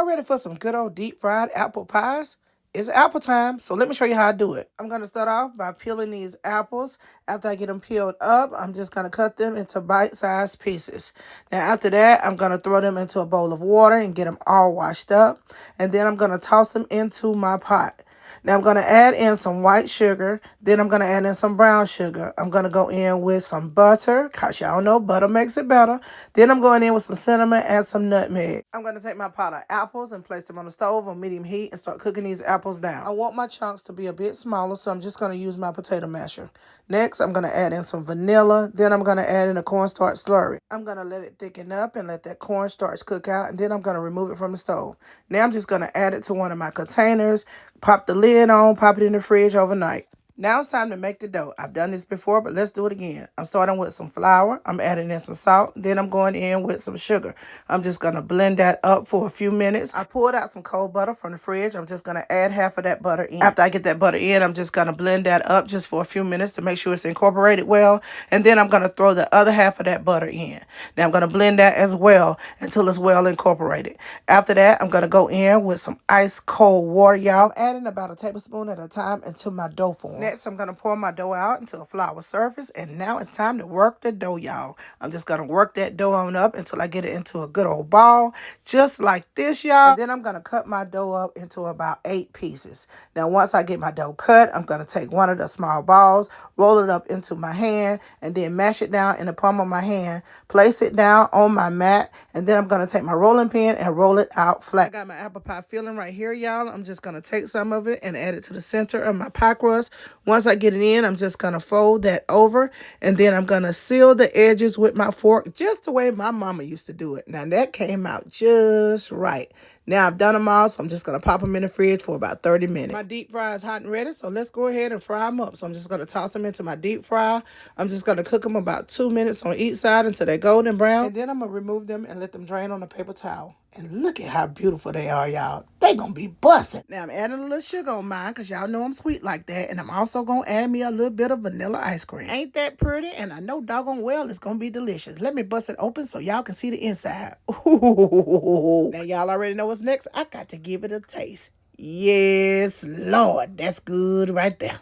Y'all ready for some good old deep fried apple pies? It's apple time, so let me show you how I do it. I'm going to start off by peeling these apples. After I get them peeled up, I'm just going to cut them into bite-sized pieces. Now, after that, I'm going to throw them into a bowl of water and get them all washed up. And then I'm going to toss them into my pot. Now, I'm going to add in some white sugar. Then I'm going to add in some brown sugar. I'm going to go in with some butter, because y'all know butter makes it better. Then I'm going in with some cinnamon and some nutmeg. I'm going to take my pot of apples and place them on the stove on medium heat and start cooking these apples down. I want my chunks to be a bit smaller, so I'm just going to use my potato masher. Next, I'm going to add in some vanilla. Then I'm going to add in a cornstarch slurry. I'm going to let it thicken up and let that cornstarch cook out. And then I'm going to remove it from the stove. Now I'm just going to add it to one of my containers, pop the lid on, pop it in the fridge overnight. Now it's time to make the dough. I've done this before, but let's do it again. I'm starting with some flour. I'm adding in some salt. Then I'm going in with some sugar. I'm just going to blend that up for a few minutes. I pulled out some cold butter from the fridge. I'm just going to add half of that butter in. After I get that butter in, I'm just going to blend that up just for a few minutes to make sure it's incorporated well. And then I'm going to throw the other half of that butter in. Now I'm going to blend that as well until it's well incorporated. After that, I'm going to go in with some ice cold water, y'all. I'm adding about a tablespoon at a time until my dough forms. Next, I'm going to pour my dough out into a flour surface. And now it's time to work the dough, y'all. I'm just going to work that dough on up until I get it into a good old ball. Just like this, y'all. And then I'm going to cut my dough up into about 8 pieces. Now, once I get my dough cut, I'm going to take one of the small balls, roll it up into my hand, and then mash it down in the palm of my hand. Place it down on my mat. And then I'm going to take my rolling pin and roll it out flat. I got my apple pie filling right here, y'all. I'm just going to take some of it and add it to the center of my pie crust. Once I get it in, I'm just going to fold that over, and then I'm going to seal the edges with my fork just the way my mama used to do it. Now, that came out just right. Now, I've done them all, so I'm just going to pop them in the fridge for about 30 minutes. My deep fry is hot and ready, so let's go ahead and fry them up. So I'm just going to toss them into my deep fry. I'm just going to cook them about 2 minutes on each side until they're golden brown. And then I'm going to remove them and let them drain on a paper towel. And look at how beautiful they are, y'all. They gonna be busting. Now, I'm adding a little sugar on mine because y'all know I'm sweet like that. And I'm also gonna add me a little bit of vanilla ice cream. Ain't that pretty? And I know doggone well it's gonna be delicious. Let me bust it open so y'all can see the inside. Ooh. Now, y'all already know what's next. I got to give it a taste. Yes, Lord. That's good right there.